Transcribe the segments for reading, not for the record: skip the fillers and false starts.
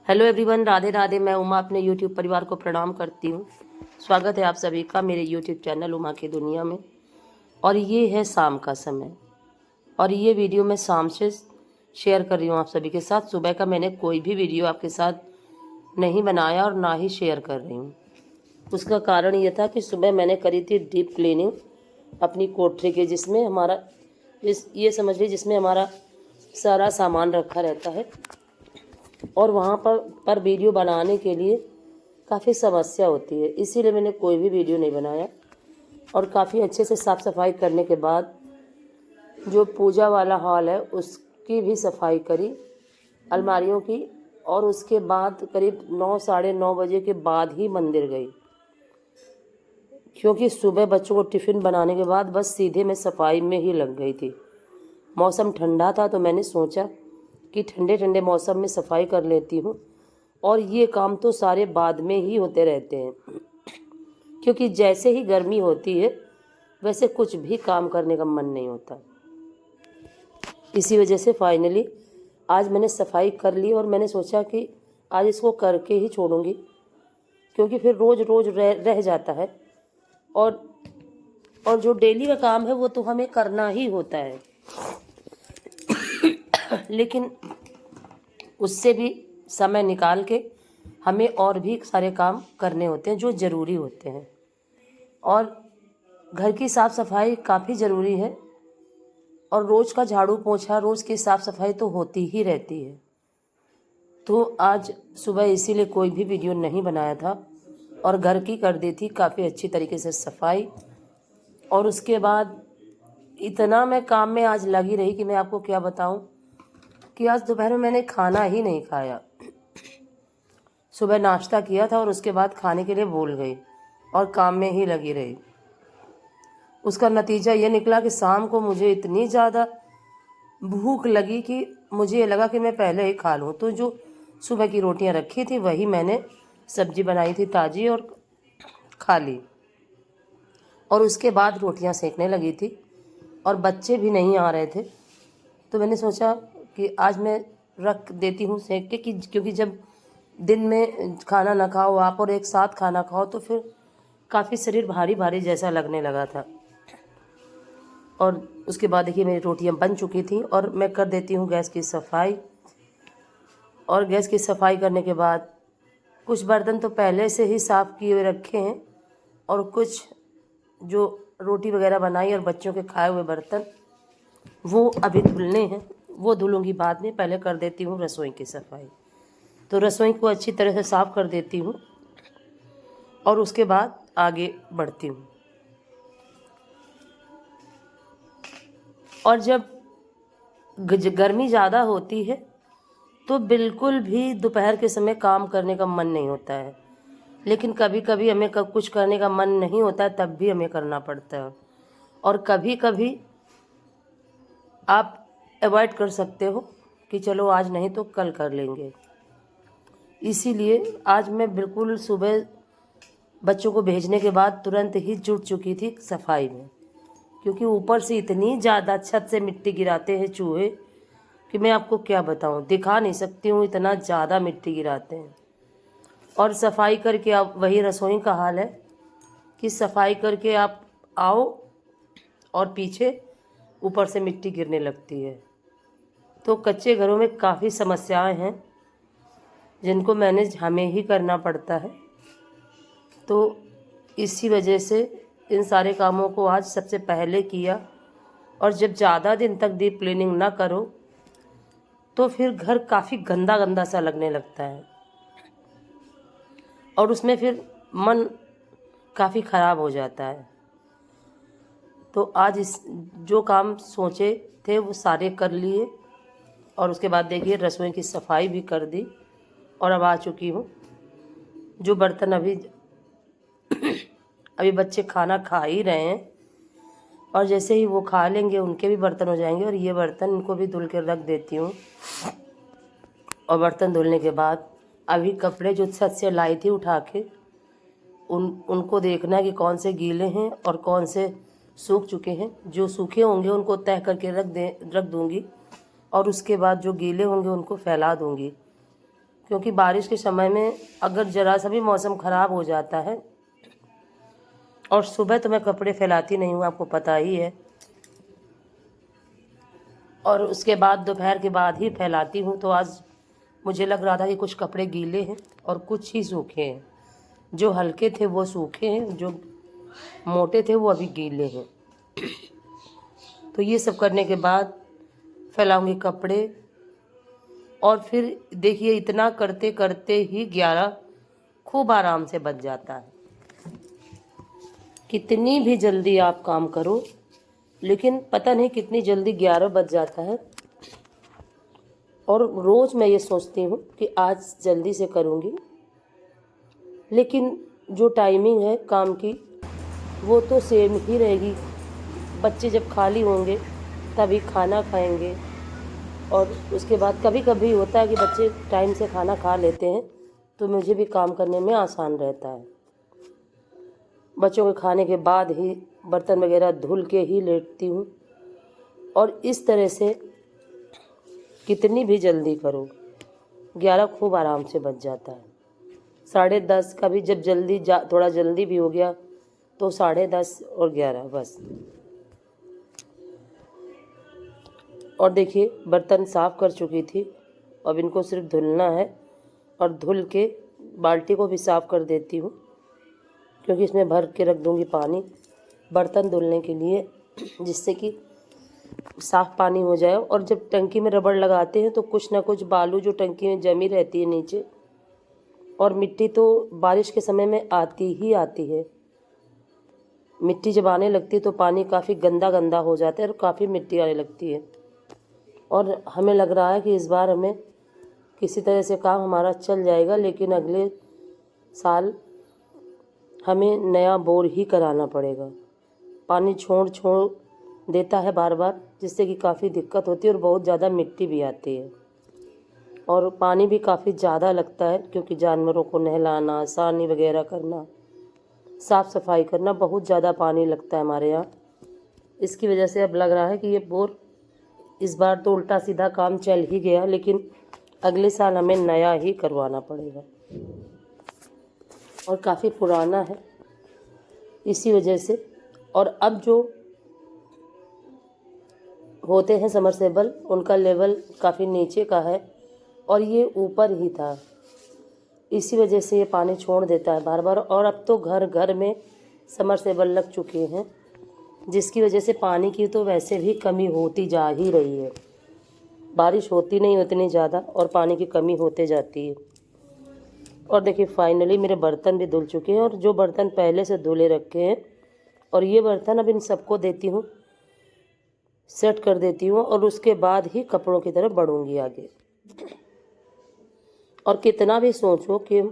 Hello everyone, Radhe Radhe. मैं उमा अपने YouTube परिवार को प्रणाम करती हूँ। स्वागत है आप सभी का मेरे यूट्यूब चैनल उमा की दुनिया में। और ये है शाम का समय और ये वीडियो मैं शाम से शेयर कर रही हूँ आप सभी के साथ। सुबह का मैंने कोई भी वीडियो आपके साथ नहीं बनाया और ना ही शेयर कर रही हूँ। उसका कारण ये था कि सुबह मैंने करी थी डीप क्लीनिंग अपनी कोठरी के, जिसमें हमारा ये समझ लीजिए जिसमें हमारा सारा सामान रखा रहता है। और वहाँ पर वीडियो बनाने के लिए काफ़ी समस्या होती है, इसीलिए मैंने कोई भी वीडियो नहीं बनाया। और काफ़ी अच्छे से साफ़ सफाई करने के बाद जो पूजा वाला हॉल है उसकी भी सफाई करी, अलमारियों की। और उसके बाद करीब 9 साढ़े 9 बजे के बाद ही मंदिर गई, क्योंकि सुबह बच्चों को टिफ़िन बनाने के बाद बस सीधे मैं सफाई में ही लग गई थी। मौसम ठंडा था तो मैंने सोचा कि ठंडे ठंडे मौसम में सफाई कर लेती हूँ। और ये काम तो सारे बाद में ही होते रहते हैं, क्योंकि जैसे ही गर्मी होती है वैसे कुछ भी काम करने का मन नहीं होता। इसी वजह से फाइनली आज मैंने सफाई कर ली और मैंने सोचा कि आज इसको करके ही छोड़ूंगी, क्योंकि फिर रोज़ रोज़ रह जाता है। और जो डेली का काम है वो तो हमें करना ही होता है, लेकिन उससे भी समय निकाल के हमें और भी सारे काम करने होते हैं जो ज़रूरी होते हैं। और घर की साफ़ सफाई काफ़ी ज़रूरी है, और रोज़ का झाड़ू पोछा, रोज़ की साफ़ सफाई तो होती ही रहती है। तो आज सुबह इसीलिए कोई भी वीडियो नहीं बनाया था और घर की कर दी थी काफ़ी अच्छी तरीके से सफाई। और उसके बाद इतना मैं काम में आज लगी रही कि मैं आपको क्या बताऊं कि आज दोपहर में मैंने खाना ही नहीं खाया। सुबह नाश्ता किया था और उसके बाद खाने के लिए भूल गई और काम में ही लगी रही। उसका नतीजा ये निकला कि शाम को मुझे इतनी ज़्यादा भूख लगी कि मुझे ये लगा कि मैं पहले ही खा लूँ। तो जो सुबह की रोटियां रखी थी वही मैंने सब्जी बनाई थी ताज़ी और खा ली। और उसके बाद रोटियां सेकने लगी थी और बच्चे भी नहीं आ रहे थे, तो मैंने सोचा कि आज मैं रख देती हूँ सेक के, क्योंकि जब दिन में खाना ना खाओ आप और एक साथ खाना खाओ तो फिर काफ़ी शरीर भारी भारी जैसा लगने लगा था। और उसके बाद देखिए मेरी रोटियां बन चुकी थी और मैं कर देती हूँ गैस की सफाई। और गैस की सफाई करने के बाद कुछ बर्तन तो पहले से ही साफ़ किए हुए रखे हैं, और कुछ जो रोटी वगैरह बनाई और बच्चों के खाए हुए बर्तन वो अभी धुलने हैं, वो धुलूँगी बाद में। पहले कर देती हूँ रसोई की सफाई। तो रसोई को अच्छी तरह से साफ़ कर देती हूँ और उसके बाद आगे बढ़ती हूँ। और जब गर्मी ज़्यादा होती है तो बिल्कुल भी दोपहर के समय काम करने का मन नहीं होता है, लेकिन कभी कभी हमें कुछ करने का मन नहीं होता है तब भी हमें करना पड़ता है। और कभी कभी आप अवॉइड कर सकते हो कि चलो आज नहीं तो कल कर लेंगे। इसीलिए आज मैं बिल्कुल सुबह बच्चों को भेजने के बाद तुरंत ही जुट चुकी थी सफाई में, क्योंकि ऊपर से इतनी ज़्यादा छत से मिट्टी गिराते हैं चूहे कि मैं आपको क्या बताऊं, दिखा नहीं सकती हूँ, इतना ज़्यादा मिट्टी गिराते हैं। और सफाई करके आप, वही रसोई का हाल है कि सफाई करके आप आओ और पीछे ऊपर से मिट्टी गिरने लगती है। तो कच्चे घरों में काफ़ी समस्याएं हैं जिनको मैनेज हमें ही करना पड़ता है। तो इसी वजह से इन सारे कामों को आज सबसे पहले किया। और जब ज़्यादा दिन तक डीप क्लीनिंग ना करो तो फिर घर काफ़ी गंदा गंदा सा लगने लगता है और उसमें फिर मन काफ़ी ख़राब हो जाता है। तो आज इस जो काम सोचे थे वो सारे कर लिए और उसके बाद देखिए रसोई की सफाई भी कर दी और अब आ चुकी हूँ। जो बर्तन अभी बच्चे खाना खा ही रहे हैं और जैसे ही वो खा लेंगे उनके भी बर्तन हो जाएंगे, और ये बर्तन इनको भी धुल के रख देती हूँ। और बर्तन धुलने के बाद अभी कपड़े जो छत से लाई थी उठा के उनको देखना है कि कौन से गीले हैं और कौन से सूख चुके हैं। जो सूखे होंगे उनको तह करके रख दूँगी और उसके बाद जो गीले होंगे उनको फैला दूँगी, क्योंकि बारिश के समय में अगर ज़रा सा भी मौसम ख़राब हो जाता है, और सुबह तो मैं कपड़े फैलाती नहीं हूँ, आपको पता ही है, और उसके बाद दोपहर के बाद ही फैलाती हूँ। तो आज मुझे लग रहा था कि कुछ कपड़े गीले हैं और कुछ ही सूखे हैं। जो हल्के थे वो सूखे हैं, जो मोटे थे वो अभी गीले हैं। तो ये सब करने के बाद फैलाऊंगी कपड़े, और फिर देखिए इतना करते करते ही 11 खूब आराम से बच जाता है। कितनी भी जल्दी आप काम करो, लेकिन पता नहीं कितनी जल्दी 11 बज जाता है। और रोज़ मैं ये सोचती हूँ कि आज जल्दी से करूँगी, लेकिन जो टाइमिंग है काम की वो तो सेम ही रहेगी। बच्चे जब खाली होंगे तभी खाना खाएंगे, और उसके बाद कभी कभी होता है कि बच्चे टाइम से खाना खा लेते हैं, तो मुझे भी काम करने में आसान रहता है। बच्चों के खाने के बाद ही बर्तन वगैरह धुल के ही लेटती हूँ। और इस तरह से कितनी भी जल्दी करो, 11 खूब आराम से बच जाता है। 10:30 का भी जब थोड़ा जल्दी भी हो गया तो 10:30 और 11 बस। और देखिए बर्तन साफ़ कर चुकी थी, अब इनको सिर्फ धुलना है, और धुल के बाल्टी को भी साफ़ कर देती हूँ, क्योंकि इसमें भर के रख दूँगी पानी बर्तन धुलने के लिए, जिससे कि साफ़ पानी हो जाए। और जब टंकी में रबड़ लगाते हैं तो कुछ ना कुछ बालू जो टंकी में जमी रहती है नीचे, और मिट्टी तो बारिश के समय में आती ही आती है। मिट्टी जब आने लगती है तो पानी काफ़ी गंदा गंदा हो जाता है और काफ़ी मिट्टी आने लगती है। और हमें लग रहा है कि इस बार हमें किसी तरह से काम हमारा चल जाएगा, लेकिन अगले साल हमें नया बोर ही कराना पड़ेगा। पानी छोड़ देता है बार बार, जिससे कि काफ़ी दिक्कत होती है और बहुत ज़्यादा मिट्टी भी आती है, और पानी भी काफ़ी ज़्यादा लगता है, क्योंकि जानवरों को नहलाना, सानी वगैरह करना, साफ़ सफाई करना, बहुत ज़्यादा पानी लगता है हमारे यहाँ। इसकी वजह से अब लग रहा है कि ये बोर इस बार तो उल्टा सीधा काम चल ही गया, लेकिन अगले साल हमें नया ही करवाना पड़ेगा, और काफ़ी पुराना है इसी वजह से। और अब जो होते हैं समरसेबल, उनका लेवल काफ़ी नीचे का है और ये ऊपर ही था, इसी वजह से ये पानी छोड़ देता है बार बार। और अब तो घर घर में समरसेबल लग चुके हैं, जिसकी वजह से पानी की तो वैसे भी कमी होती जा ही रही है। बारिश होती नहीं उतनी ज़्यादा और पानी की कमी होते जाती है। और देखिए फाइनली मेरे बर्तन भी धुल चुके हैं, और जो बर्तन पहले से धुले रखे हैं, और ये बर्तन अब इन सबको देती हूँ, सेट कर देती हूँ, और उसके बाद ही कपड़ों की तरफ बढ़ूँगी आगे। और कितना भी सोचो कि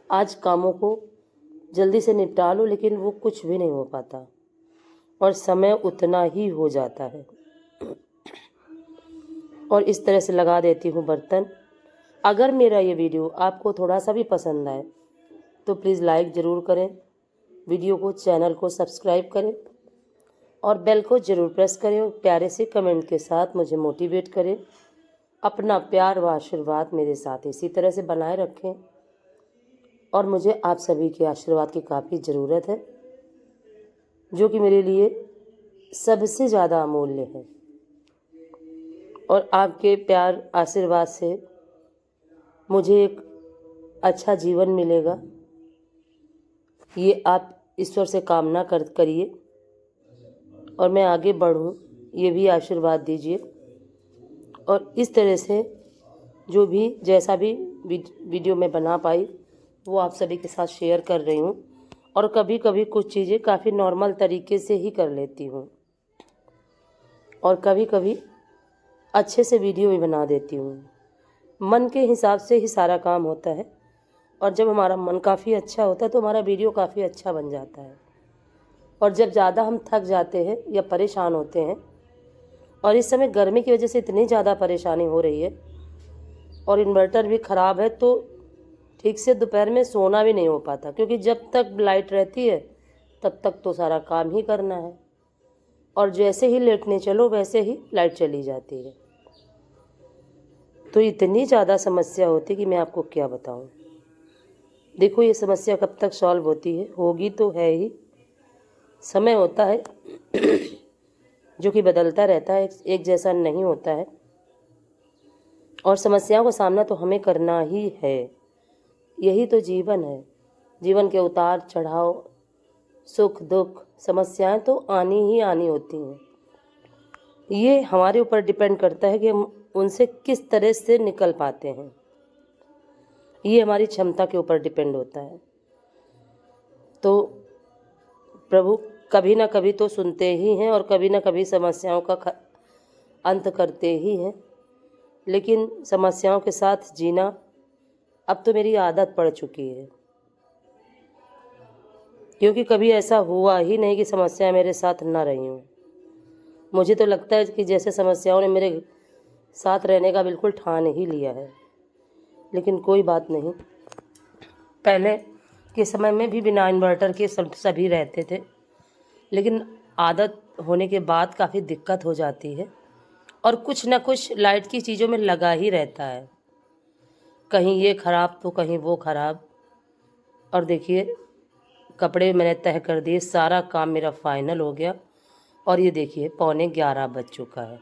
आज कामों को जल्दी से निपटा लो, लेकिन वो कुछ भी नहीं हो पाता और समय उतना ही हो जाता है। और इस तरह से लगा देती हूँ बर्तन। अगर मेरा ये वीडियो आपको थोड़ा सा भी पसंद आए तो प्लीज़ लाइक ज़रूर करें, वीडियो को, चैनल को सब्सक्राइब करें, और बेल को ज़रूर प्रेस करें, और प्यारे से कमेंट के साथ मुझे मोटिवेट करें। अपना प्यार व आशीर्वाद मेरे साथ इसी तरह से बनाए रखें, और मुझे आप सभी के आशीर्वाद की काफ़ी ज़रूरत है, जो कि मेरे लिए सबसे ज़्यादा अमूल्य है। और आपके प्यार आशीर्वाद से मुझे एक अच्छा जीवन मिलेगा, ये आप ईश्वर से कामना करिए, और मैं आगे बढ़ूं, ये भी आशीर्वाद दीजिए। और इस तरह से जो भी जैसा भी वीडियो मैं बना पाई वो आप सभी के साथ शेयर कर रही हूँ। और कभी कभी कुछ चीज़ें काफ़ी नॉर्मल तरीके से ही कर लेती हूँ, और कभी कभी अच्छे से वीडियो भी बना देती हूँ। मन के हिसाब से ही सारा काम होता है, और जब हमारा मन काफ़ी अच्छा होता है तो हमारा वीडियो काफ़ी अच्छा बन जाता है। और जब ज़्यादा हम थक जाते हैं या परेशान होते हैं, और इस समय गर्मी की वजह से इतनी ज़्यादा परेशानी हो रही है, और इन्वर्टर भी ख़राब है, तो ठीक से दोपहर में सोना भी नहीं हो पाता, क्योंकि जब तक लाइट रहती है तब तक तो सारा काम ही करना है, और जैसे ही लेटने चलो वैसे ही लाइट चली जाती है। तो इतनी ज़्यादा समस्या होती कि मैं आपको क्या बताऊं। देखो, ये समस्या कब तक सॉल्व होती है, होगी तो है ही, समय होता है जो कि बदलता रहता है, एक जैसा नहीं होता है, और समस्याओं का सामना तो हमें करना ही है। यही तो जीवन है। जीवन के उतार चढ़ाव, सुख दुख, समस्याएं तो आनी ही आनी होती हैं। ये हमारे ऊपर डिपेंड करता है कि हम उनसे किस तरह से निकल पाते हैं। ये हमारी क्षमता के ऊपर डिपेंड होता है। तो प्रभु कभी ना कभी तो सुनते ही हैं और कभी ना कभी समस्याओं का अंत करते ही हैं, लेकिन समस्याओं के साथ जीना अब तो मेरी आदत पड़ चुकी है, क्योंकि कभी ऐसा हुआ ही नहीं कि समस्याएं मेरे साथ ना रही हों। मुझे तो लगता है कि जैसे समस्याओं ने मेरे साथ रहने का बिल्कुल ठान ही लिया है। लेकिन कोई बात नहीं, पहले के समय में भी बिना इन्वर्टर के सभी रहते थे, लेकिन आदत होने के बाद काफ़ी दिक्कत हो जाती है और कुछ ना कुछ लाइट की चीज़ों में लगा ही रहता है, कहीं ये ख़राब तो कहीं वो ख़राब। और देखिए, कपड़े मैंने तह कर दिए, सारा काम मेरा फाइनल हो गया और ये देखिए 11:15 बज चुका है।